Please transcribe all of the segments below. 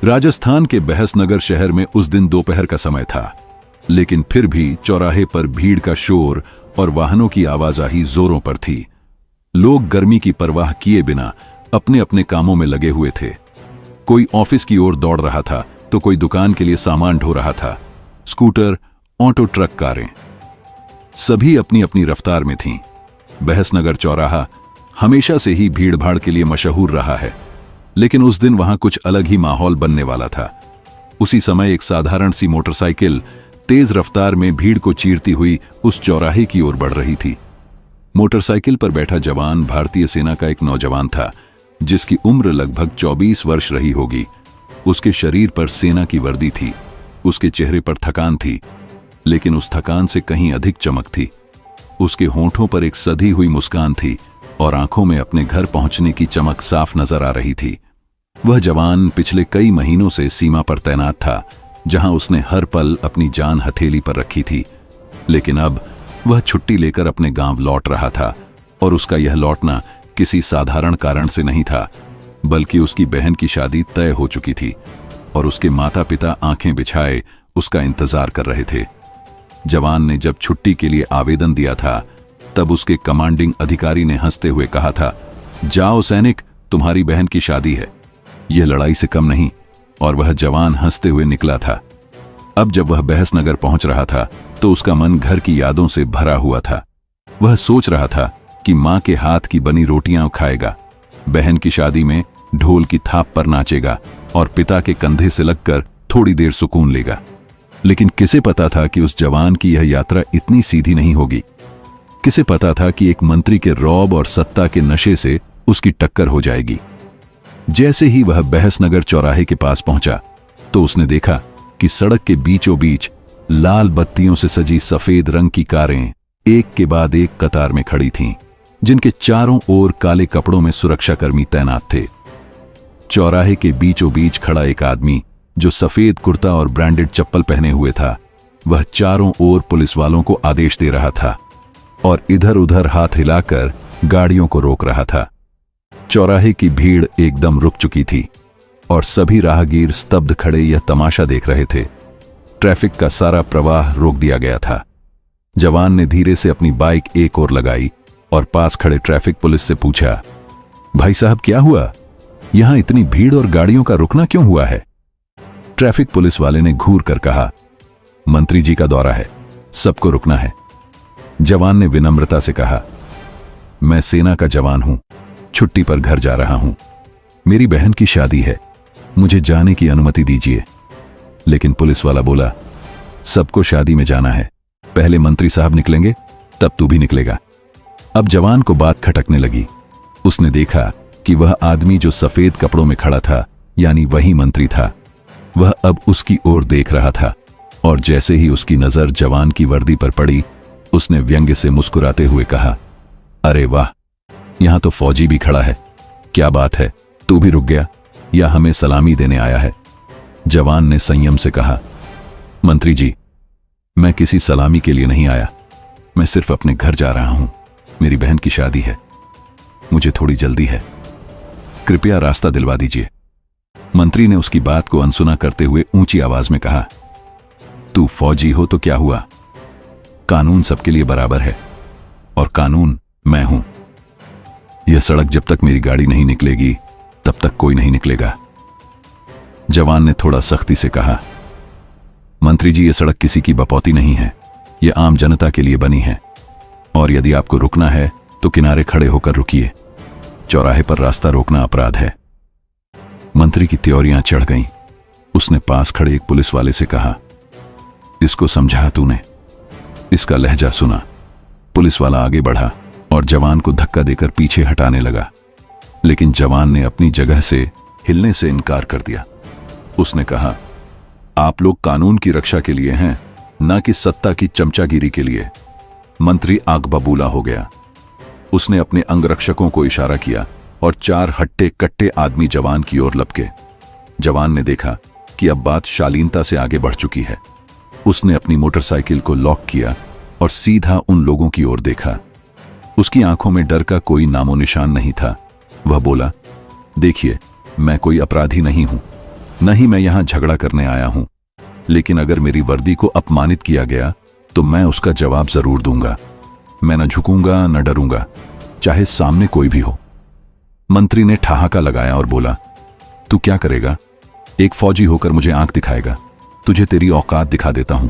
राजस्थान के बहसनगर शहर में उस दिन दोपहर का समय था, लेकिन फिर भी चौराहे पर भीड़ का शोर और वाहनों की आवाजाही जोरों पर थी। लोग गर्मी की परवाह किए बिना अपने अपने कामों में लगे हुए थे। कोई ऑफिस की ओर दौड़ रहा था तो कोई दुकान के लिए सामान ढो रहा था। स्कूटर, ऑटो, ट्रक, कारें, सभी अपनी अपनी रफ्तार में थीं। बहसनगर चौराहा हमेशा से ही भीड़भाड़ के लिए मशहूर रहा है, लेकिन उस दिन वहां कुछ अलग ही माहौल बनने वाला था। उसी समय एक साधारण सी मोटरसाइकिल तेज रफ्तार में भीड़ को चीरती हुई उस चौराहे की ओर बढ़ रही थी। मोटरसाइकिल पर बैठा जवान भारतीय सेना का एक नौजवान था, जिसकी उम्र लगभग 24 वर्ष रही होगी। उसके शरीर पर सेना की वर्दी थी। उसके चेहरे पर थकान थी, लेकिन उस थकान से कहीं अधिक चमक थी। उसके होंठों पर एक सधी हुई मुस्कान थी और आंखों में अपने घर पहुंचने की चमक साफ नजर आ रही थी। वह जवान पिछले कई महीनों से सीमा पर तैनात था, जहां उसने हर पल अपनी जान हथेली पर रखी थी। लेकिन अब वह छुट्टी लेकर अपने गांव लौट रहा था, और उसका यह लौटना किसी साधारण कारण से नहीं था, बल्कि उसकी बहन की शादी तय हो चुकी थी और उसके माता पिता आंखें बिछाए उसका इंतजार कर रहे थे। जवान ने जब छुट्टी के लिए आवेदन दिया था, तब उसके कमांडिंग अधिकारी ने हंसते हुए कहा था, जाओ सैनिक, तुम्हारी बहन की शादी है, यह लड़ाई से कम नहीं। और वह जवान हंसते हुए निकला था। अब जब वह बहसनगर पहुंच रहा था तो उसका मन घर की यादों से भरा हुआ था। वह सोच रहा था कि मां के हाथ की बनी रोटियां खाएगा, बहन की शादी में ढोल की थाप पर नाचेगा और पिता के कंधे से लगकर थोड़ी देर सुकून लेगा। लेकिन किसे पता था कि उस जवान की यह यात्रा इतनी सीधी नहीं होगी। किसे पता था कि एक मंत्री के रौब और सत्ता के नशे से उसकी टक्कर हो जाएगी। जैसे ही वह बहसनगर चौराहे के पास पहुंचा तो उसने देखा कि सड़क के बीचों बीच लाल बत्तियों से सजी सफेद रंग की कारें एक के बाद एक कतार में खड़ी थीं, जिनके चारों ओर काले कपड़ों में सुरक्षाकर्मी तैनात थे। चौराहे के बीचों बीच खड़ा एक आदमी जो सफेद कुर्ता और ब्रांडेड चप्पल पहने हुए था, वह चारों ओर पुलिस वालों को आदेश दे रहा था और इधर उधर हाथ हिलाकर गाड़ियों को रोक रहा था। चौराहे की भीड़ एकदम रुक चुकी थी और सभी राहगीर स्तब्ध खड़े यह तमाशा देख रहे थे। ट्रैफिक का सारा प्रवाह रोक दिया गया था। जवान ने धीरे से अपनी बाइक एक ओर लगाई और पास खड़े ट्रैफिक पुलिस से पूछा, भाई साहब क्या हुआ? यहां इतनी भीड़ और गाड़ियों का रुकना क्यों हुआ है? ट्रैफिक पुलिस वाले ने घूर कर कहा, मंत्री जी का दौरा है, सबको रुकना है। जवान ने विनम्रता से कहा, मैं सेना का जवान हूं, छुट्टी पर घर जा रहा हूं, मेरी बहन की शादी है, मुझे जाने की अनुमति दीजिए। लेकिन पुलिस वाला बोला, सबको शादी में जाना है, पहले मंत्री साहब निकलेंगे तब तू भी निकलेगा। अब जवान को बात खटकने लगी। उसने देखा कि वह आदमी जो सफेद कपड़ों में खड़ा था, यानी वही मंत्री था। वह अब उसकी ओर देख रहा था और जैसे ही उसकी नजर जवान की वर्दी पर पड़ी, उसने व्यंग्य से मुस्कुराते हुए कहा, अरे वाह, यहां तो फौजी भी खड़ा है, क्या बात है, तू भी रुक गया या हमें सलामी देने आया है? जवान ने संयम से कहा, मंत्री जी, मैं किसी सलामी के लिए नहीं आया, मैं सिर्फ अपने घर जा रहा हूं, मेरी बहन की शादी है, मुझे थोड़ी जल्दी है, कृपया रास्ता दिलवा दीजिए। मंत्री ने उसकी बात को अनसुना करते हुए ऊंची आवाज में कहा, तू फौजी हो तो क्या हुआ, कानून सबके लिए बराबर है और कानून मैं हूं। यह सड़क जब तक मेरी गाड़ी नहीं निकलेगी तब तक कोई नहीं निकलेगा। जवान ने थोड़ा सख्ती से कहा, मंत्री जी, यह सड़क किसी की बपौती नहीं है, यह आम जनता के लिए बनी है और यदि आपको रुकना है तो किनारे खड़े होकर रुकिए, चौराहे पर रास्ता रोकना अपराध है। मंत्री की त्योरियां चढ़ गईं। उसने पास खड़े एक पुलिस वाले से कहा, इसको समझा तूने, इसका लहजा सुना। पुलिस वाला आगे बढ़ा और जवान को धक्का देकर पीछे हटाने लगा, लेकिन जवान ने अपनी जगह से हिलने से इनकार कर दिया। उसने कहा, आप लोग कानून की रक्षा के लिए हैं, ना कि सत्ता की चमचागिरी के लिए। मंत्री आग बबूला हो गया। उसने अपने अंगरक्षकों को इशारा किया और 4 हट्टे कट्टे आदमी जवान की ओर लपके। जवान ने देखा कि अब बात शालीनता से आगे बढ़ चुकी है। उसने अपनी मोटरसाइकिल को लॉक किया और सीधा उन लोगों की ओर देखा। उसकी आंखों में डर का कोई नामो निशान नहीं था। वह बोला, देखिए, मैं कोई अपराधी नहीं हूं, न ही मैं यहां झगड़ा करने आया हूं, लेकिन अगर मेरी वर्दी को अपमानित किया गया तो मैं उसका जवाब जरूर दूंगा। मैं न झुकूंगा न डरूंगा, चाहे सामने कोई भी हो। मंत्री ने ठहाका लगाया और बोला, तू क्या करेगा? एक फौजी होकर मुझे आंख दिखाएगा? तुझे तेरी औकात दिखा देता हूं।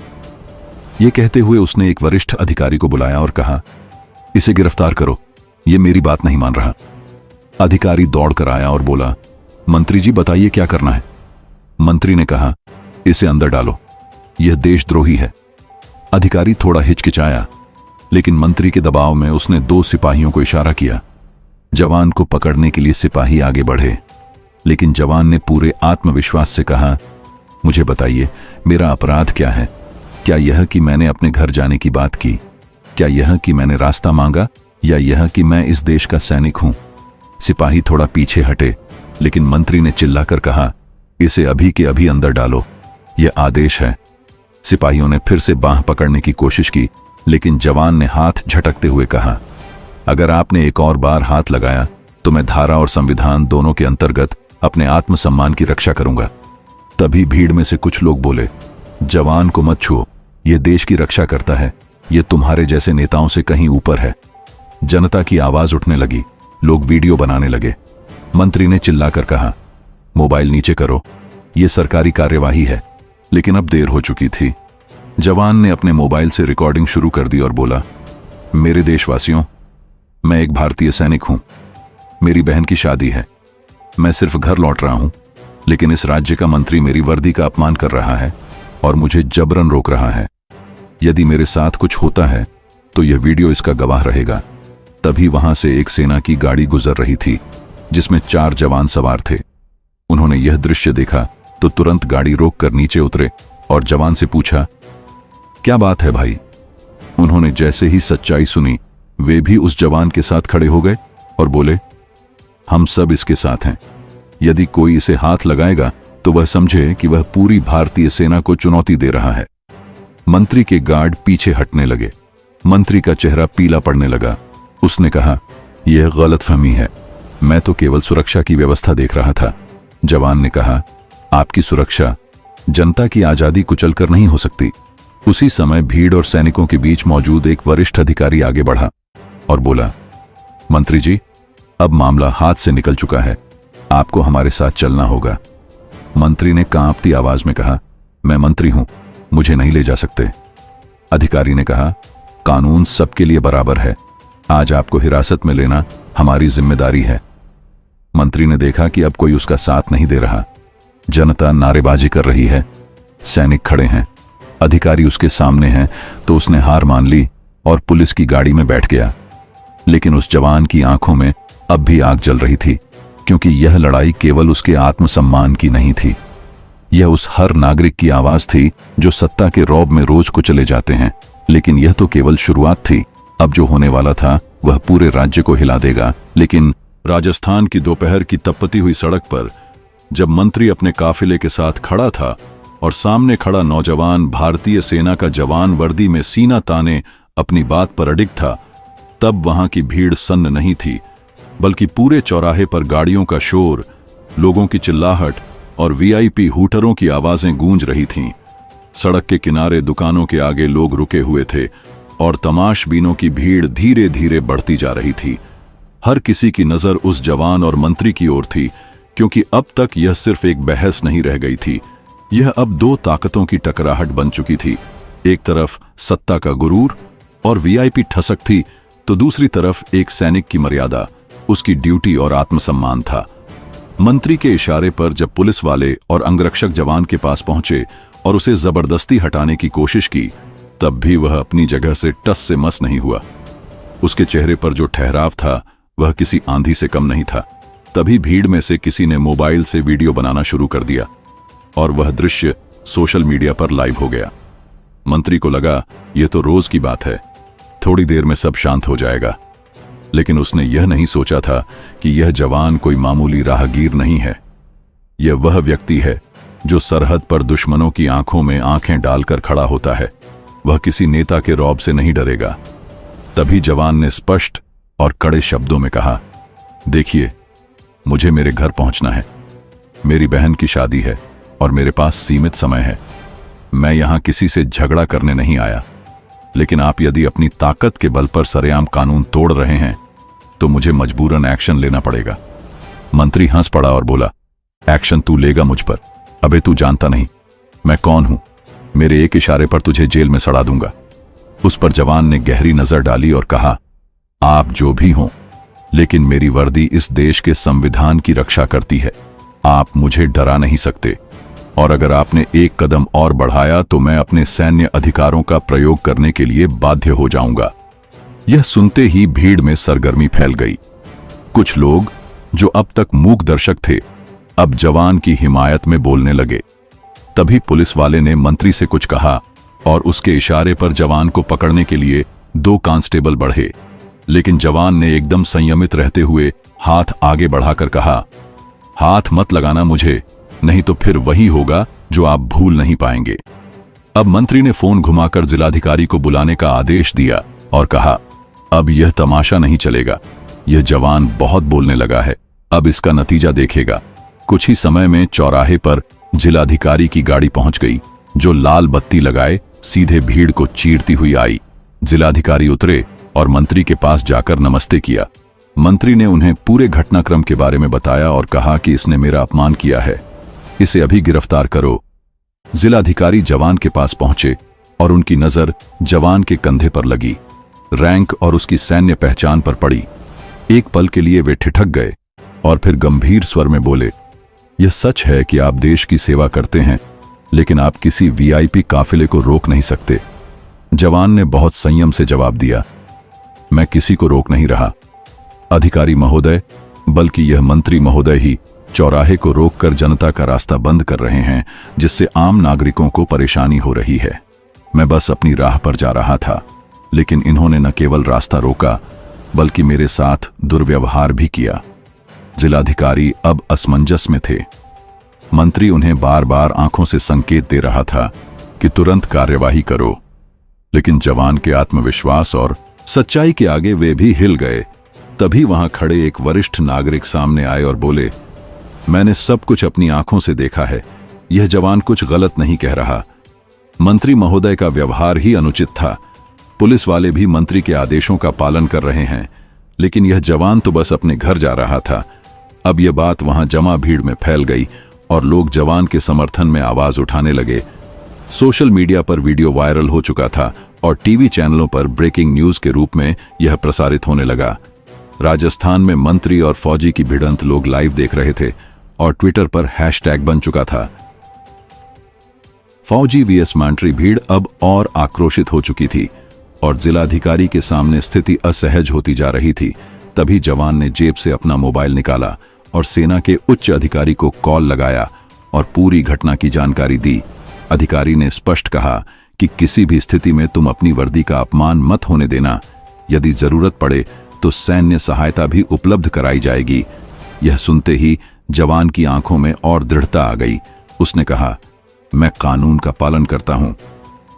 यह कहते हुए उसने एक वरिष्ठ अधिकारी को बुलाया और कहा, इसे गिरफ्तार करो, यह मेरी बात नहीं मान रहा। अधिकारी दौड़कर आया और बोला, मंत्री जी बताइए क्या करना है। मंत्री ने कहा, इसे अंदर डालो, यह देशद्रोही है। अधिकारी थोड़ा हिचकिचाया, लेकिन मंत्री के दबाव में उसने 2 सिपाहियों को इशारा किया। जवान को पकड़ने के लिए सिपाही आगे बढ़े, लेकिन जवान ने पूरे आत्मविश्वास से कहा, मुझे बताइए मेरा अपराध क्या है? क्या यह कि मैंने अपने घर जाने की बात की? क्या यह कि मैंने रास्ता मांगा? या यह कि मैं इस देश का सैनिक हूं? सिपाही थोड़ा पीछे हटे, लेकिन मंत्री ने चिल्लाकर कहा, इसे अभी के अभी अंदर डालो, यह आदेश है। सिपाहियों ने फिर से बांह पकड़ने की कोशिश की, लेकिन जवान ने हाथ झटकते हुए कहा, अगर आपने एक और बार हाथ लगाया तो मैं धारा और संविधान दोनों के अंतर्गत अपने आत्मसम्मान की रक्षा करूंगा। तभी भीड़ में से कुछ लोग बोले, जवान को मत छुओ, यह देश की रक्षा करता है, यह तुम्हारे जैसे नेताओं से कहीं ऊपर है। जनता की आवाज उठने लगी, लोग वीडियो बनाने लगे। मंत्री ने चिल्लाकर कहा, मोबाइल नीचे करो, यह सरकारी कार्यवाही है। लेकिन अब देर हो चुकी थी। जवान ने अपने मोबाइल से रिकॉर्डिंग शुरू कर दी और बोला, मेरे देशवासियों, मैं एक भारतीय सैनिक हूं। मेरी बहन की शादी है, मैं सिर्फ घर लौट रहा हूं, लेकिन इस राज्य का मंत्री मेरी वर्दी का अपमान कर रहा है और मुझे जबरन रोक रहा है। यदि मेरे साथ कुछ होता है तो यह वीडियो इसका गवाह रहेगा। तभी वहां से एक सेना की गाड़ी गुजर रही थी, जिसमें 4 जवान सवार थे। उन्होंने यह दृश्य देखा तो तुरंत गाड़ी रोककर नीचे उतरे और जवान से पूछा, क्या बात है भाई? उन्होंने जैसे ही सच्चाई सुनी, वे भी उस जवान के साथ खड़े हो गए और बोले, हम सब इसके साथ हैं। यदि कोई इसे हाथ लगाएगा तो वह समझे कि वह पूरी भारतीय सेना को चुनौती दे रहा है। मंत्री के गार्ड पीछे हटने लगे। मंत्री का चेहरा पीला पड़ने लगा। उसने कहा, यह गलतफहमी है, मैं तो केवल सुरक्षा की व्यवस्था देख रहा था। जवान ने कहा, आपकी सुरक्षा जनता की आजादी कुचलकर नहीं हो सकती। उसी समय भीड़ और सैनिकों के बीच मौजूद एक वरिष्ठ अधिकारी आगे बढ़ा और बोला, मंत्री जी, अब मामला हाथ से निकल चुका है, आपको हमारे साथ चलना होगा। मंत्री ने कांपती आवाज में कहा, मैं मंत्री हूं, मुझे नहीं ले जा सकते। अधिकारी ने कहा, कानून सबके लिए बराबर है, आज आपको हिरासत में लेना हमारी जिम्मेदारी है। मंत्री ने देखा कि अब कोई उसका साथ नहीं दे रहा। जनता नारेबाजी कर रही है, सैनिक खड़े हैं, अधिकारी उसके सामने हैं, तो उसने हार मान ली और पुलिस की गाड़ी में बैठ गया। लेकिन उस जवान की आंखों में अब भी आग जल रही थी, क्योंकि यह लड़ाई केवल उसके आत्मसम्मान की नहीं थी। यह उस हर नागरिक की आवाज थी जो सत्ता के रौब में रोज कुचले जाते हैं। लेकिन यह तो केवल शुरुआत थी। अब जो होने वाला था वह पूरे राज्य को हिला देगा। लेकिन राजस्थान की दोपहर की तपती हुई सड़क पर जब मंत्री अपने काफिले के साथ खड़ा था और सामने खड़ा नौजवान भारतीय सेना का जवान वर्दी में सीना ताने अपनी बात पर अडिग था, तब वहां की भीड़ सन्न नहीं थी, बल्कि पूरे चौराहे पर गाड़ियों का शोर, लोगों की चिल्लाहट और वीआईपी हूटरों की आवाजें गूंज रही थीं। सड़क के किनारे दुकानों के आगे लोग रुके हुए थे और तमाशबीनों की भीड़ धीरे धीरे बढ़ती जा रही थी। हर किसी की नजर उस जवान और मंत्री की ओर थी, क्योंकि अब तक यह सिर्फ एक बहस नहीं रह गई थी, यह अब 2 ताकतों की टकराहट बन चुकी थी। एक तरफ सत्ता का गुरूर और वीआईपी ठसक थी, तो दूसरी तरफ एक सैनिक की मर्यादा, उसकी ड्यूटी और आत्मसम्मान था। मंत्री के इशारे पर जब पुलिस वाले और अंगरक्षक जवान के पास पहुंचे और उसे जबरदस्ती हटाने की कोशिश की, तब भी वह अपनी जगह से टस से मस नहीं हुआ। उसके चेहरे पर जो ठहराव था वह किसी आंधी से कम नहीं था। तभी भीड़ में से किसी ने मोबाइल से वीडियो बनाना शुरू कर दिया और वह दृश्य सोशल मीडिया पर लाइव हो गया। मंत्री को लगा यह तो रोज की बात है, थोड़ी देर में सब शांत हो जाएगा। लेकिन उसने यह नहीं सोचा था कि यह जवान कोई मामूली राहगीर नहीं है। यह वह व्यक्ति है जो सरहद पर दुश्मनों की आंखों में आंखें डालकर खड़ा होता है। वह किसी नेता के रौब से नहीं डरेगा। तभी जवान ने स्पष्ट और कड़े शब्दों में कहा, देखिए, मुझे मेरे घर पहुंचना है, मेरी बहन की शादी है, और मेरे पास सीमित समय है। मैं यहां किसी से झगड़ा करने नहीं आया, लेकिन आप यदि अपनी ताकत के बल पर सरेआम कानून तोड़ रहे हैं तो मुझे मजबूरन एक्शन लेना पड़ेगा। मंत्री हंस पड़ा और बोला, एक्शन तू लेगा मुझ पर? अबे तू जानता नहीं मैं कौन हूं। मेरे एक इशारे पर तुझे जेल में सड़ा दूंगा। उस पर जवान ने गहरी नजर डाली और कहा, आप जो भी हों, लेकिन मेरी वर्दी इस देश के संविधान की रक्षा करती है। आप मुझे डरा नहीं सकते, और अगर आपने एक कदम और बढ़ाया तो मैं अपने सैन्य अधिकारों का प्रयोग करने के लिए बाध्य हो जाऊंगा। यह सुनते ही भीड़ में सरगर्मी फैल गई। कुछ लोग जो अब तक मूक दर्शक थे, अब जवान की हिमायत में बोलने लगे। तभी पुलिस वाले ने मंत्री से कुछ कहा और उसके इशारे पर जवान को पकड़ने के लिए 2 कांस्टेबल बढ़े, लेकिन जवान ने एकदम संयमित रहते हुए हाथ आगे बढ़ाकर कहा, हाथ मत लगाना मुझे, नहीं तो फिर वही होगा जो आप भूल नहीं पाएंगे। अब मंत्री ने फोन घुमाकर जिलाधिकारी को बुलाने का आदेश दिया और कहा, अब यह तमाशा नहीं चलेगा। यह जवान बहुत बोलने लगा है, अब इसका नतीजा देखेगा। कुछ ही समय में चौराहे पर जिलाधिकारी की गाड़ी पहुंच गई, जो लाल बत्ती लगाए सीधे भीड़ को चीरती हुई आई। जिलाधिकारी उतरे और मंत्री के पास जाकर नमस्ते किया। मंत्री ने उन्हें पूरे घटनाक्रम के बारे में बताया और कहा कि इसने मेरा अपमान किया है, इसे अभी गिरफ्तार करो। जिलाधिकारी जवान के पास पहुंचे और उनकी नजर जवान के कंधे पर लगी। रैंक और उसकी सैन्य पहचान पर पड़ी। एक पल के लिए वे ठिठक गए और फिर गंभीर स्वर में बोले, यह सच है कि आप देश की सेवा करते हैं, लेकिन आप किसी वीआईपी काफिले को रोक नहीं सकते। जवान ने बहुत संयम से जवाब दिया, मैं किसी को रोक नहीं रहा अधिकारी महोदय, बल्कि यह मंत्री महोदय ही चौराहे को रोककर जनता का रास्ता बंद कर रहे हैं, जिससे आम नागरिकों को परेशानी हो रही है। मैं बस अपनी राह पर जा रहा था, लेकिन इन्होंने न केवल रास्ता रोका बल्कि मेरे साथ दुर्व्यवहार भी किया। जिलाधिकारी अब असमंजस में थे। मंत्री उन्हें बार बार आंखों से संकेत दे रहा था कि तुरंत कार्यवाही करो, लेकिन जवान के आत्मविश्वास और सच्चाई के आगे वे भी हिल गए। तभी वहां खड़े एक वरिष्ठ नागरिक सामने आए और बोले, मैंने सब कुछ अपनी आंखों से देखा है, यह जवान कुछ गलत नहीं कह रहा। मंत्री महोदय का व्यवहार ही अनुचित था। पुलिस वाले भी मंत्री के आदेशों का पालन कर रहे हैं, लेकिन यह जवान तो बस अपने घर जा रहा था। अब यह बात वहां जमा भीड़ में फैल गई और लोग जवान के समर्थन में आवाज उठाने लगे। सोशल मीडिया पर वीडियो वायरल हो चुका था और टीवी चैनलों पर ब्रेकिंग न्यूज के रूप में यह प्रसारित होने लगा। राजस्थान में मंत्री और फौजी की भिड़ंत लोग लाइव देख रहे थे और ट्विटर पर हैशटैग बन चुका था। फौजी वीएस मंत्री भीड़ अब और आक्रोशित हो चुकी थी और जिलाधिकारी के सामने स्थिति असहज होती जा रही थी। तभी जवान ने जेब से अपना मोबाइल निकाला और सेना के उच्च अधिकारी को कॉल लगाया और पूरी घटना की जानकारी दी। अधिकारी ने स्पष्ट कहा कि किसी भी स्थिति में तुम अपनी वर्दी का अपमान मत होने देना। यदि जरूरत पड़े तो सैन्य सहायता भी उपलब्ध कराई जाएगी। यह सुनते ही जवान की आंखों में और दृढ़ता आ गई। उसने कहा, मैं कानून का पालन करता हूं,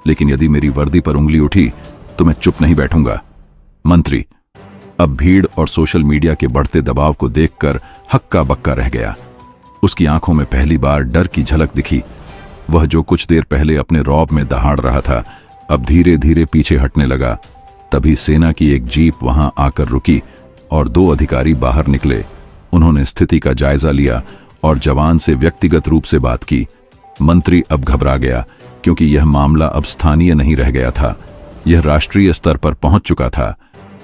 लेकिन यदि मेरी वर्दी पर उंगली उठी तो मैं चुप नहीं बैठूंगा। मंत्री अब भीड़ और सोशल मीडिया के बढ़ते दबाव को देखकर हक्का बक्का रह गया। उसकी आंखों में पहली बार डर की झलक दिखी। वह जो कुछ देर पहले अपने रौब में दहाड़ रहा था, अब धीरे धीरे पीछे हटने लगा। तभी सेना की एक जीप वहां आकर रुकी और 2 अधिकारी बाहर निकले। उन्होंने स्थिति का जायजा लिया और जवान से व्यक्तिगत रूप से बात की। मंत्री अब घबरा गया, क्योंकि यह मामला अब स्थानीय नहीं रह गया था, यह राष्ट्रीय स्तर पर पहुंच चुका था।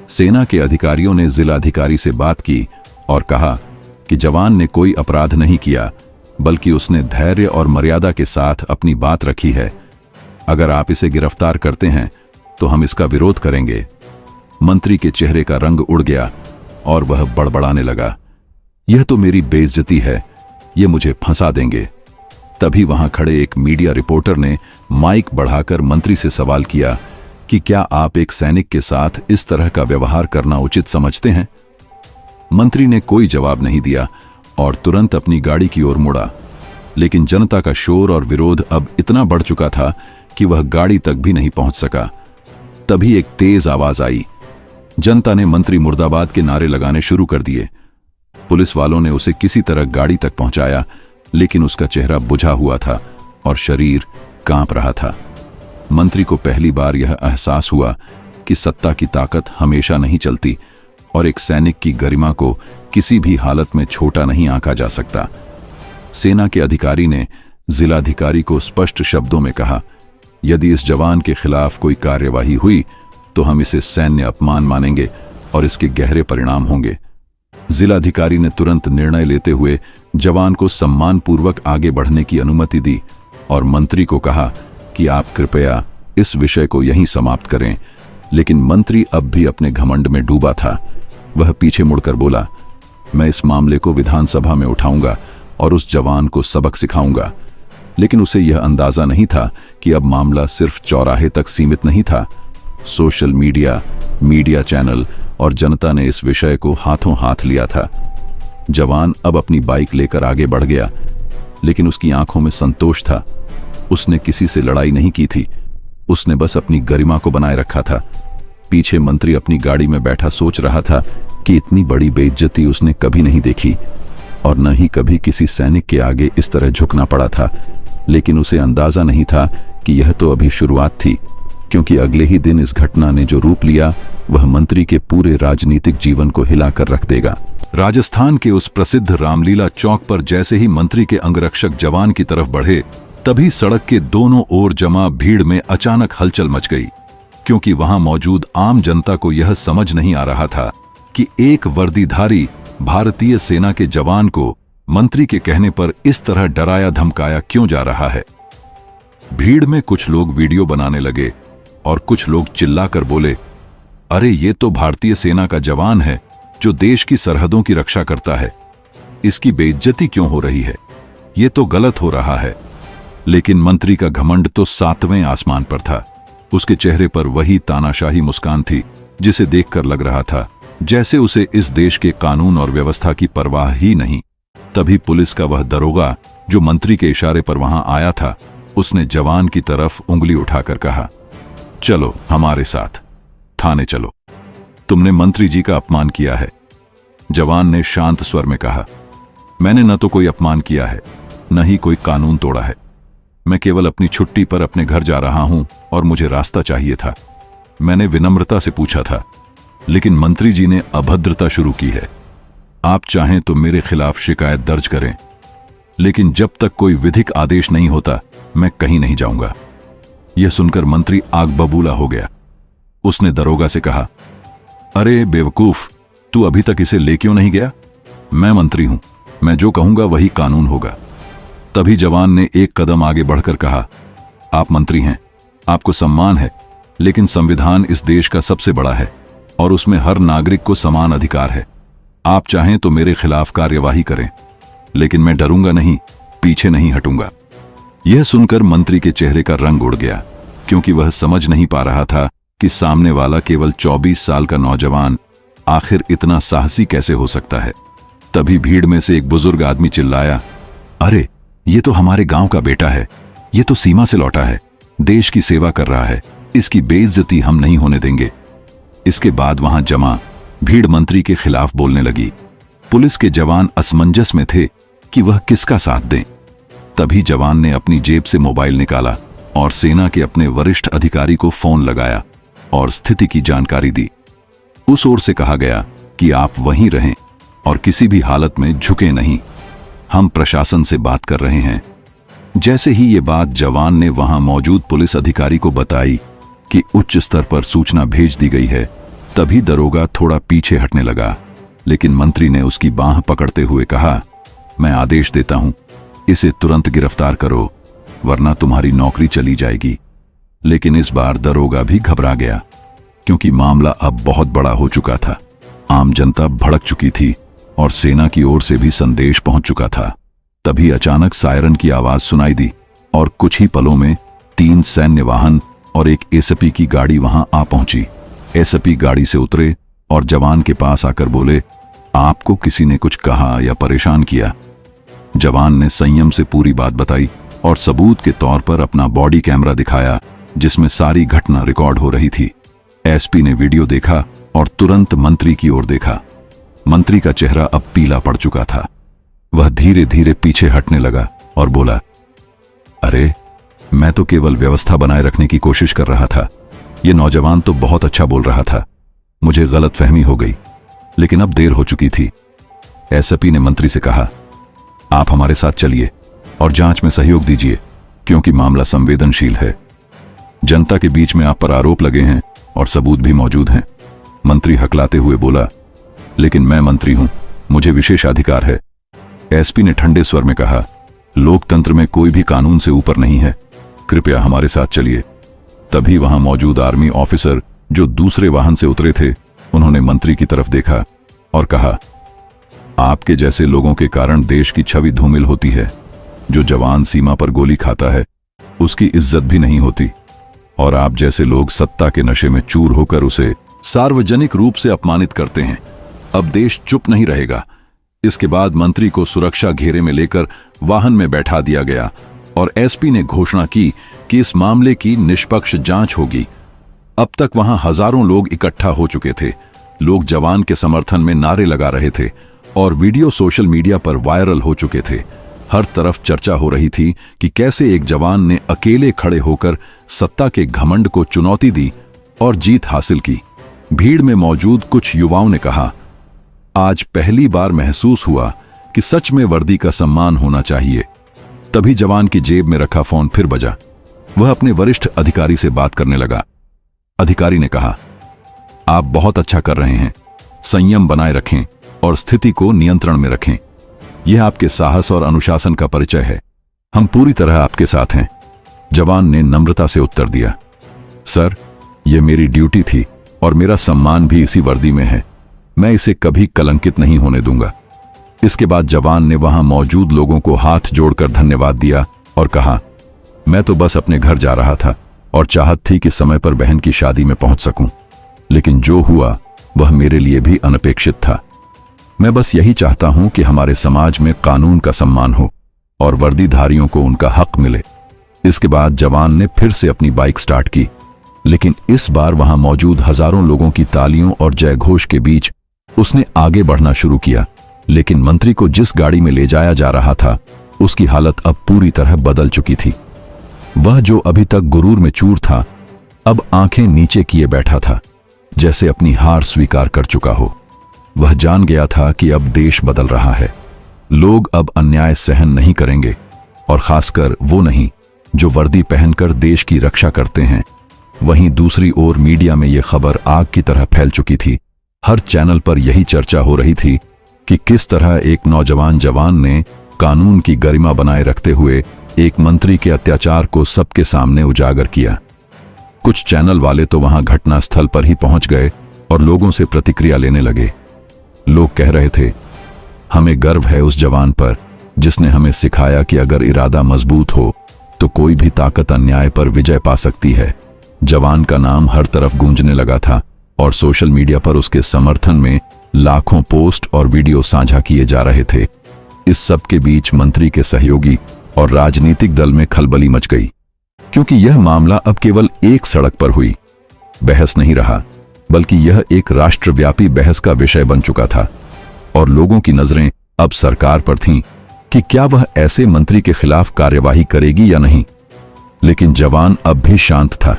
सेना के अधिकारियों ने जिलाधिकारी से बात की और कहा कि जवान ने कोई अपराध नहीं किया, बल्कि उसने धैर्य और मर्यादा के साथ अपनी बात रखी है। अगर आप इसे गिरफ्तार करते हैं तो हम इसका विरोध करेंगे। मंत्री के चेहरे का रंग उड़ गया और वह बड़बड़ाने लगा, यह तो मेरी बेइज्जती है, ये मुझे फंसा देंगे। तभी वहां खड़े एक मीडिया रिपोर्टर ने माइक बढ़ाकर मंत्री से सवाल किया कि क्या आप एक सैनिक के साथ इस तरह का व्यवहार करना उचित समझते हैं? मंत्री ने कोई जवाब नहीं दिया और तुरंत अपनी गाड़ी की ओर मुड़ा। लेकिन जनता का शोर और विरोध अब इतना बढ़ चुका था कि वह गाड़ी तक भी नहीं पहुंच सका। तभी एक तेज आवाज आई। जनता ने मंत्री मुर्दाबाद के नारे लगाने शुरू कर दिए। पुलिस वालों ने उसे किसी तरह गाड़ी तक पहुंचाया, लेकिन उसका चेहरा बुझा हुआ था और शरीर कांप रहा था। मंत्री को पहली बार यह एहसास हुआ कि सत्ता की ताकत हमेशा नहीं चलती और एक सैनिक की गरिमा को किसी भी हालत में छोटा नहीं आंका जा सकता। सेना के अधिकारी ने जिलाधिकारी को स्पष्ट शब्दों में कहा, यदि इस जवान के खिलाफ कोई कार्यवाही हुई तो हम इसे सैन्य अपमान मानेंगे और इसके गहरे परिणाम होंगे। जिलाधिकारी ने तुरंत निर्णय लेते हुए जवान को सम्मानपूर्वक आगे बढ़ने की अनुमति दी और मंत्री को कहा कि आप कृपया इस विषय को यहीं समाप्त करें। लेकिन मंत्री अब भी अपने घमंड में डूबा था। वह पीछे मुड़कर बोला, मैं इस मामले को विधानसभा में उठाऊंगा और उस जवान को सबक सिखाऊंगा। लेकिन उसे यह अंदाजा नहीं था कि अब मामला सिर्फ चौराहे तक सीमित नहीं था। सोशल मीडिया, मीडिया चैनल और जनता ने इस विषय को हाथों हाथ लिया था। जवान अब अपनी बाइक लेकर आगे बढ़ गया, लेकिन उसकी आंखों में संतोष था। उसने किसी से लड़ाई नहीं की थी, उसने बस अपनी गरिमा को बनाए रखा था। पीछे मंत्री अपनी गाड़ी में बैठा सोच रहा था कि इतनी बड़ी बेइज्जती उसने कभी नहीं देखी और न ही कभी किसी सैनिक के आगे इस तरह झुकना पड़ा था। लेकिन उसे अंदाजा नहीं था कि यह तो अभी शुरुआत थी, क्योंकि अगले ही दिन इस घटना ने जो रूप लिया वह मंत्री के पूरे राजनीतिक जीवन को हिलाकर रख देगा। राजस्थान के उस प्रसिद्ध रामलीला चौक पर जैसे ही मंत्री के अंगरक्षक जवान की तरफ बढ़े, तभी सड़क के दोनों ओर जमा भीड़ में अचानक हलचल मच गई, क्योंकि वहां मौजूद आम जनता को यह समझ नहीं आ रहा था कि एक वर्दीधारी भारतीय सेना के जवान को मंत्री के कहने पर इस तरह डराया धमकाया क्यों जा रहा है। भीड़ में कुछ लोग वीडियो बनाने लगे और कुछ लोग चिल्लाकर बोले, अरे ये तो भारतीय सेना का जवान है जो देश की सरहदों की रक्षा करता है, इसकी बेइज्जती क्यों हो रही है, ये तो गलत हो रहा है। लेकिन मंत्री का घमंड तो 7वें आसमान पर था। उसके चेहरे पर वही तानाशाही मुस्कान थी जिसे देखकर लग रहा था जैसे उसे इस देश के कानून और व्यवस्था की परवाह ही नहीं। तभी पुलिस का वह दरोगा जो मंत्री के इशारे पर वहां आया था, उसने जवान की तरफ उंगली उठाकर कहा, चलो हमारे साथ थाने चलो, तुमने मंत्री जी का अपमान किया है। जवान ने शांत स्वर में कहा, मैंने न तो कोई अपमान किया है, न ही कोई कानून तोड़ा है। मैं केवल अपनी छुट्टी पर अपने घर जा रहा हूं और मुझे रास्ता चाहिए था। मैंने विनम्रता से पूछा था, लेकिन मंत्री जी ने अभद्रता शुरू की है। आप चाहें तो मेरे खिलाफ शिकायत दर्ज करें, लेकिन जब तक कोई विधिक आदेश नहीं होता मैं कहीं नहीं जाऊंगा। यह सुनकर मंत्री आग बबूला हो गया। उसने दरोगा से कहा, अरे बेवकूफ, तू अभी तक इसे ले क्यों नहीं गया? मैं मंत्री हूं, मैं जो कहूंगा वही कानून होगा। तभी जवान ने एक कदम आगे बढ़कर कहा, आप मंत्री हैं, आपको सम्मान है, लेकिन संविधान इस देश का सबसे बड़ा है और उसमें हर नागरिक को समान अधिकार है। आप चाहें तो मेरे खिलाफ कार्यवाही करें, लेकिन मैं डरूंगा नहीं, पीछे नहीं हटूंगा। यह सुनकर मंत्री के चेहरे का रंग उड़ गया, क्योंकि वह समझ नहीं पा रहा था कि सामने वाला केवल 24 साल का नौजवान आखिर इतना साहसी कैसे हो सकता है। तभी भीड़ में से एक बुजुर्ग आदमी चिल्लाया, अरे ये तो हमारे गांव का बेटा है, ये तो सीमा से लौटा है, देश की सेवा कर रहा है, इसकी बेइज्जती हम नहीं होने देंगे। इसके बाद वहां जमा भीड़ मंत्री के खिलाफ बोलने लगी। पुलिस के जवान असमंजस में थे कि वह किसका साथ दें। तभी जवान ने अपनी जेब से मोबाइल निकाला और सेना के अपने वरिष्ठ अधिकारी को फोन लगाया और स्थिति की जानकारी दी। उस ओर से कहा गया कि आप वहीं रहें और किसी भी हालत में झुके नहीं, हम प्रशासन से बात कर रहे हैं। जैसे ही ये बात जवान ने वहां मौजूद पुलिस अधिकारी को बताई कि उच्च स्तर पर सूचना भेज दी गई है, तभी दरोगा थोड़ा पीछे हटने लगा। लेकिन मंत्री ने उसकी बांह पकड़ते हुए कहा, मैं आदेश देता हूं, इसे तुरंत गिरफ्तार करो, वरना तुम्हारी नौकरी चली जाएगी। लेकिन इस बार दरोगा भी घबरा गया, क्योंकि मामला अब बहुत बड़ा हो चुका था। आम जनता भड़क चुकी थी और सेना की ओर से भी संदेश पहुंच चुका था। तभी अचानक सायरन की आवाज सुनाई दी और कुछ ही पलों में 3 सैन्य वाहन और एक एसपी की गाड़ी वहां आ पहुंची। एसपी गाड़ी से उतरे और जवान के पास आकर बोले, आपको किसी ने कुछ कहा या परेशान किया? जवान ने संयम से पूरी बात बताई और सबूत के तौर पर अपना बॉडी कैमरा दिखाया, जिसमें सारी घटना रिकॉर्ड हो रही थी। एसपी ने वीडियो देखा और तुरंत मंत्री की ओर देखा। मंत्री का चेहरा अब पीला पड़ चुका था। वह धीरे धीरे पीछे हटने लगा और बोला, अरे मैं तो केवल व्यवस्था बनाए रखने की कोशिश कर रहा था। यह नौजवान तो बहुत अच्छा बोल रहा था, मुझे गलतफहमी हो गई, लेकिन अब देर हो चुकी थी। एसपी ने मंत्री से कहा, आप हमारे साथ चलिए और जांच में सहयोग दीजिए, क्योंकि मामला संवेदनशील है। जनता के बीच में आप पर आरोप लगे हैं और सबूत भी मौजूद हैं। मंत्री हकलाते हुए बोला, लेकिन मैं मंत्री हूं, मुझे विशेषाधिकार है। एसपी ने ठंडे स्वर में कहा, लोकतंत्र में कोई भी कानून से ऊपर नहीं है, कृपया हमारे साथ चलिए। तभी वहां मौजूद आर्मी ऑफिसर जो दूसरे वाहन से उतरे थे, उन्होंने मंत्री की तरफ देखा और कहा, आपके जैसे लोगों के कारण देश की छवि धूमिल होती है। जो जवान सीमा पर गोली खाता है उसकी इज्जत भी नहीं होती, और आप जैसे लोग सत्ता के नशे में चूर होकर उसे सार्वजनिक रूप से अपमानित करते हैं। अब देश चुप नहीं रहेगा। इसके बाद मंत्री को सुरक्षा घेरे में लेकर वाहन में बैठा दिया गया और एसपी ने घोषणा की कि इस मामले की निष्पक्ष जांच होगी। अब तक वहां हजारों लोग इकट्ठा हो चुके थे। लोग जवान के समर्थन में नारे लगा रहे थे और वीडियो सोशल मीडिया पर वायरल हो चुके थे। हर तरफ चर्चा हो रही थी कि कैसे एक जवान ने अकेले खड़े होकर सत्ता के घमंड को चुनौती दी और जीत हासिल की। भीड़ में मौजूद कुछ युवाओं ने कहा, आज पहली बार महसूस हुआ कि सच में वर्दी का सम्मान होना चाहिए। तभी जवान की जेब में रखा फोन फिर बजा। वह अपने वरिष्ठ अधिकारी से बात करने लगा। अधिकारी ने कहा, आप बहुत अच्छा कर रहे हैं, संयम बनाए रखें और स्थिति को नियंत्रण में रखें। यह आपके साहस और अनुशासन का परिचय है। हम पूरी तरह आपके साथ हैं। जवान ने नम्रता से उत्तर दिया, सर, यह मेरी ड्यूटी थी और मेरा सम्मान भी इसी वर्दी में है। मैं इसे कभी कलंकित नहीं होने दूंगा। इसके बाद जवान ने वहां मौजूद लोगों को हाथ जोड़कर धन्यवाद दिया और कहा, मैं तो बस अपने घर जा रहा था और चाहत थी कि समय पर बहन की शादी में पहुंच सकूं, लेकिन जो हुआ वह मेरे लिए भी अनपेक्षित था। मैं बस यही चाहता हूं कि हमारे समाज में कानून का सम्मान हो और वर्दीधारियों को उनका हक मिले। इसके बाद जवान ने फिर से अपनी बाइक स्टार्ट की, लेकिन इस बार वहां मौजूद हजारों लोगों की तालियों और जयघोष के बीच उसने आगे बढ़ना शुरू किया। लेकिन मंत्री को जिस गाड़ी में ले जाया जा रहा था उसकी हालत अब पूरी तरह बदल चुकी थी। वह जो अभी तक गुरूर में चूर था, अब आंखें नीचे किए बैठा था, जैसे अपनी हार स्वीकार कर चुका हो। वह जान गया था कि अब देश बदल रहा है। लोग अब अन्याय सहन नहीं करेंगे, और खासकर वो नहीं जो वर्दी पहनकर देश की रक्षा करते हैं। वहीं दूसरी ओर मीडिया में यह खबर आग की तरह फैल चुकी थी। हर चैनल पर यही चर्चा हो रही थी कि किस तरह एक नौजवान जवान ने कानून की गरिमा बनाए रखते हुए एक मंत्री के अत्याचार को सबके सामने उजागर किया। कुछ चैनल वाले तो वहां घटनास्थल पर ही पहुंच गए और लोगों से प्रतिक्रिया लेने लगे। लोग कह रहे थे, हमें गर्व है उस जवान पर जिसने हमें सिखाया कि अगर इरादा मजबूत हो तो कोई भी ताकत अन्याय पर विजय पा सकती है। जवान का नाम हर तरफ गूंजने लगा था और सोशल मीडिया पर उसके समर्थन में लाखों पोस्ट और वीडियो साझा किए जा रहे थे। इस सब के बीच मंत्री के सहयोगी और राजनीतिक दल में खलबली मच गई, क्योंकि यह मामला अब केवल एक सड़क पर हुई बहस नहीं रहा, बल्कि यह एक राष्ट्रव्यापी बहस का विषय बन चुका था। और लोगों की नजरें अब सरकार पर थीं कि क्या वह ऐसे मंत्री के खिलाफ कार्यवाही करेगी या नहीं। लेकिन जवान अब भी शांत था।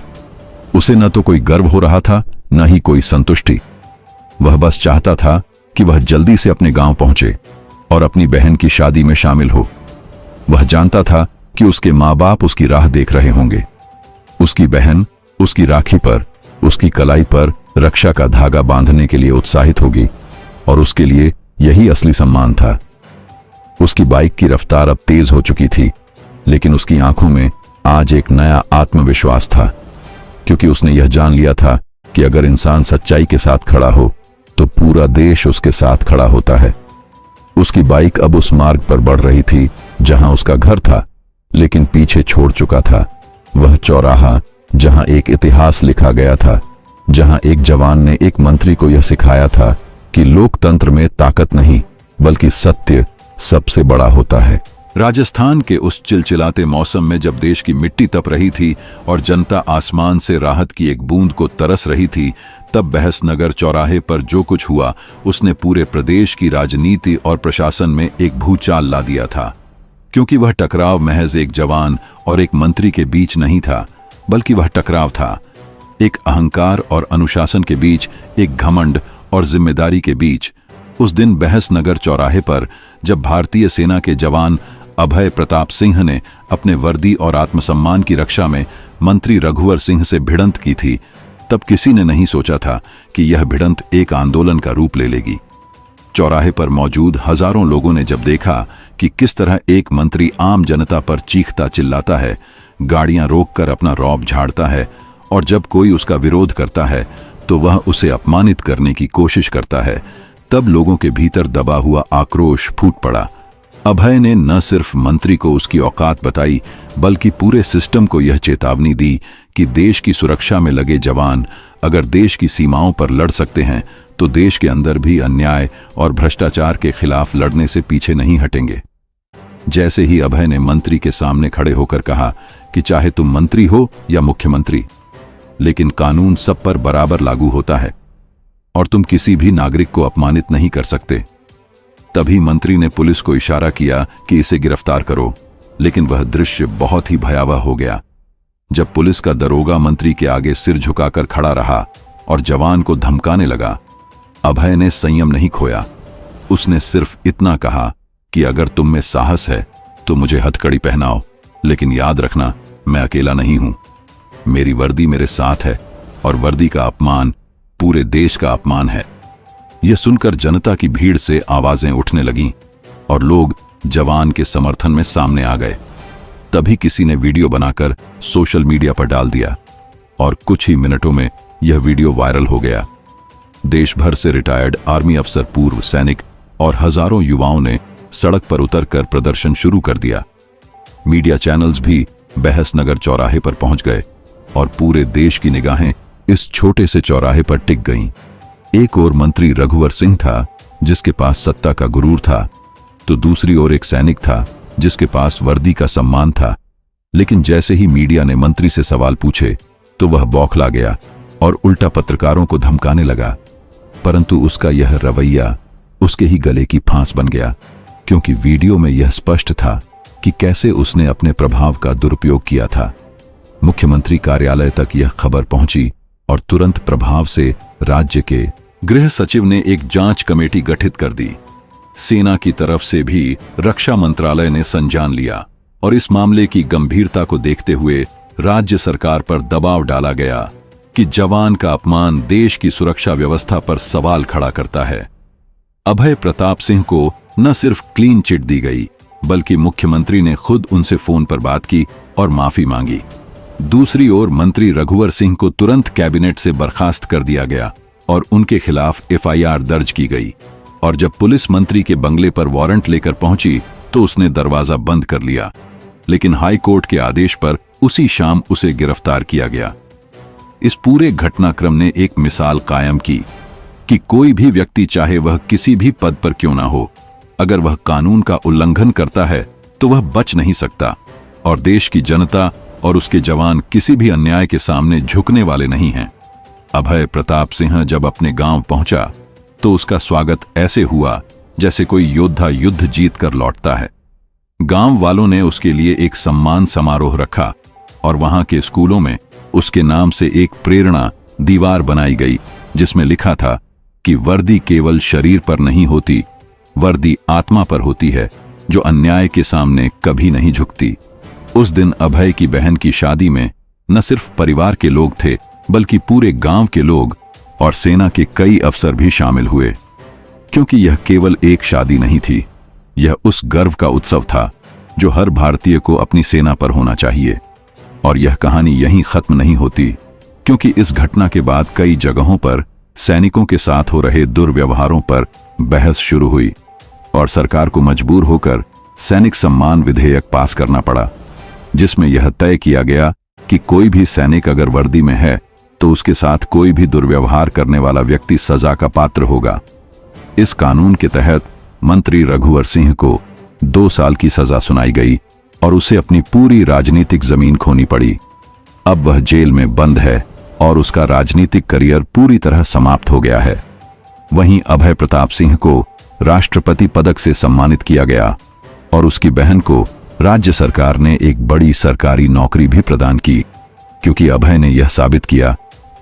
उसे न तो कोई गर्व हो रहा था, न ही कोई संतुष्टि। वह बस चाहता था कि वह जल्दी से अपने गांव पहुंचे और अपनी बहन की शादी में शामिल हो। वह जानता था कि उसके माँ बाप उसकी राह देख रहे होंगे। उसकी बहन उसकी राखी पर, उसकी कलाई पर रक्षा का धागा बांधने के लिए उत्साहित होगी, और उसके लिए यही असली सम्मान था। उसकी बाइक की रफ्तार अब तेज हो चुकी थी, लेकिन उसकी आंखों में आज एक नया आत्मविश्वास था, क्योंकि उसने यह जान लिया था कि अगर इंसान सच्चाई के साथ खड़ा हो तो पूरा देश उसके साथ खड़ा होता है। उसकी बाइक अब उस मार्ग पर बढ़ रही थी जहां उसका घर था, लेकिन पीछे छोड़ चुका था वह चौराहा जहां एक इतिहास लिखा गया था, जहां एक जवान ने एक मंत्री को यह सिखाया था कि लोकतंत्र में ताकत नहीं बल्कि सत्य सबसे बड़ा होता है। राजस्थान के उस चिलचिलाते मौसम में जब देश की मिट्टी तप रही थी और जनता आसमान से राहत की एक बूंद को तरस रही थी, तब बहसनगर चौराहे पर जो कुछ हुआ उसने पूरे प्रदेश की राजनीति और प्रशासन में एक भूचाल ला दिया था, क्योंकि वह टकराव महज एक जवान और एक मंत्री के बीच नहीं था, बल्कि वह टकराव था एक अहंकार और अनुशासन के बीच, एक घमंड और जिम्मेदारी के बीच। उस दिन बहसनगर चौराहे पर जब भारतीय सेना के जवान अभय प्रताप सिंह ने अपने वर्दी और आत्मसम्मान की रक्षा में मंत्री रघुवर सिंह से भिड़ंत की थी, तब किसी ने नहीं सोचा था कि यह भिड़ंत एक आंदोलन का रूप ले लेगी। चौराहे पर मौजूद हजारों लोगों ने जब देखा कि किस तरह एक मंत्री आम जनता पर चीखता चिल्लाता है, गाड़ियां रोककर अपना रौब झाड़ता है, और जब कोई उसका विरोध करता है तो वह उसे अपमानित करने की कोशिश करता है, तब लोगों के भीतर दबा हुआ आक्रोश फूट पड़ा। अभय ने न सिर्फ मंत्री को उसकी औकात बताई, बल्कि पूरे सिस्टम को यह चेतावनी दी कि देश की सुरक्षा में लगे जवान अगर देश की सीमाओं पर लड़ सकते हैं तो देश के अंदर भी अन्याय और भ्रष्टाचार के खिलाफ लड़ने से पीछे नहीं हटेंगे। जैसे ही अभय ने मंत्री के सामने खड़े होकर कहा कि चाहे तुम मंत्री हो या मुख्यमंत्री, लेकिन कानून सब पर बराबर लागू होता है और तुम किसी भी नागरिक को अपमानित नहीं कर सकते, तभी मंत्री ने पुलिस को इशारा किया कि इसे गिरफ्तार करो। लेकिन वह दृश्य बहुत ही भयावह हो गया जब पुलिस का दरोगा मंत्री के आगे सिर झुकाकर खड़ा रहा और जवान को धमकाने लगा। अभय ने संयम नहीं खोया। उसने सिर्फ इतना कहा कि अगर तुम में साहस है तो मुझे हथकड़ी पहनाओ, लेकिन याद रखना मैं अकेला नहीं हूं। मेरी वर्दी मेरे साथ है और वर्दी का अपमान पूरे देश का अपमान है। यह सुनकर जनता की भीड़ से आवाजें उठने लगीं और लोग जवान के समर्थन में सामने आ गए। तभी किसी ने वीडियो बनाकर सोशल मीडिया पर डाल दिया और कुछ ही मिनटों में यह वीडियो वायरल हो गया। देश भर से रिटायर्ड आर्मी अफसर, पूर्व सैनिक और हजारों युवाओं ने सड़क पर उतरकर प्रदर्शन शुरू कर दिया। मीडिया चैनल्स भी बहसनगर चौराहे पर पहुंच गए और पूरे देश की निगाहें इस छोटे से चौराहे पर टिक गईं। एक ओर मंत्री रघुवर सिंह था जिसके पास सत्ता का गुरूर था, तो दूसरी ओर एक सैनिक था जिसके पास वर्दी का सम्मान था। लेकिन जैसे ही मीडिया ने मंत्री से सवाल पूछे तो वह बौखला गया और उल्टा पत्रकारों को धमकाने लगा। परंतु उसका यह रवैया उसके ही गले की फांस बन गया, क्योंकि वीडियो में यह स्पष्ट था कि कैसे उसने अपने प्रभाव का दुरुपयोग किया था। मुख्यमंत्री कार्यालय तक यह खबर पहुंची और तुरंत प्रभाव से राज्य के गृह सचिव ने एक जांच कमेटी गठित कर दी। सेना की तरफ से भी रक्षा मंत्रालय ने संज्ञान लिया और इस मामले की गंभीरता को देखते हुए राज्य सरकार पर दबाव डाला गया कि जवान का अपमान देश की सुरक्षा व्यवस्था पर सवाल खड़ा करता है। अभय प्रताप सिंह को न सिर्फ क्लीन चिट दी गई, बल्कि मुख्यमंत्री ने खुद उनसे फोन पर बात की और माफी मांगी। दूसरी ओर मंत्री रघुवर सिंह को तुरंत कैबिनेट से बर्खास्त कर दिया गया और उनके खिलाफ एफआईआर दर्ज की गई। और जब पुलिस मंत्री के बंगले पर वारंट लेकर पहुंची तो उसने दरवाजा बंद कर लिया, लेकिन हाई कोर्ट के आदेश पर उसी शाम उसे गिरफ्तार किया गया। इस पूरे घटनाक्रम ने एक मिसाल कायम की कि कोई भी व्यक्ति, चाहे वह किसी भी पद पर क्यों ना हो, अगर वह कानून का उल्लंघन करता है तो वह बच नहीं सकता। और देश की जनता और उसके जवान किसी भी अन्याय के सामने झुकने वाले नहीं हैं। अभय प्रताप सिंह जब अपने गांव पहुंचा तो उसका स्वागत ऐसे हुआ जैसे कोई योद्धा युद्ध जीत कर लौटता है। गांव वालों ने उसके लिए एक सम्मान समारोह रखा और वहां के स्कूलों में उसके नाम से एक प्रेरणा दीवार बनाई गई जिसमें लिखा था कि वर्दी केवल शरीर पर नहीं होती, वर्दी आत्मा पर होती है जो अन्याय के सामने कभी नहीं झुकती। उस दिन अभय की बहन की शादी में न सिर्फ परिवार के लोग थे, बल्कि पूरे गांव के लोग और सेना के कई अफसर भी शामिल हुए, क्योंकि यह केवल एक शादी नहीं थी, यह उस गर्व का उत्सव था जो हर भारतीय को अपनी सेना पर होना चाहिए। और यह कहानी यहीं खत्म नहीं होती, क्योंकि इस घटना के बाद कई जगहों पर सैनिकों के साथ हो रहे दुर्व्यवहारों पर बहस शुरू हुई और सरकार को मजबूर होकर सैनिक सम्मान विधेयक पास करना पड़ा, जिसमें यह तय किया गया कि कोई भी सैनिक अगर वर्दी में है तो उसके साथ कोई भी दुर्व्यवहार करने वाला व्यक्ति सजा का पात्र होगा। इस कानून के तहत मंत्री रघुवर सिंह को 2 साल की सजा सुनाई गई और उसे अपनी पूरी राजनीतिक जमीन खोनी पड़ी। अब वह जेल में बंद है और उसका राजनीतिक करियर पूरी तरह समाप्त हो गया है। वहीं अभय प्रताप सिंह को राष्ट्रपति पदक से सम्मानित किया गया और उसकी बहन को राज्य सरकार ने एक बड़ी सरकारी नौकरी भी प्रदान की, क्योंकि अभय ने यह साबित किया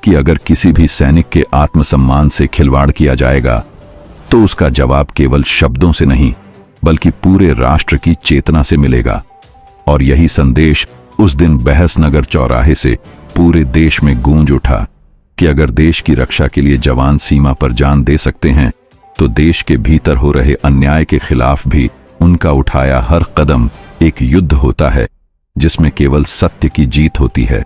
कि अगर किसी भी सैनिक के आत्मसम्मान से खिलवाड़ किया जाएगा तो उसका जवाब केवल शब्दों से नहीं बल्कि पूरे राष्ट्र की चेतना से मिलेगा। और यही संदेश उस दिन बहसनगर चौराहे से पूरे देश में गूंज उठा कि अगर देश की रक्षा के लिए जवान सीमा पर जान दे सकते हैं तो देश के भीतर हो रहे अन्याय के खिलाफ भी उनका उठाया हर कदम एक युद्ध होता है जिसमें केवल सत्य की जीत होती है।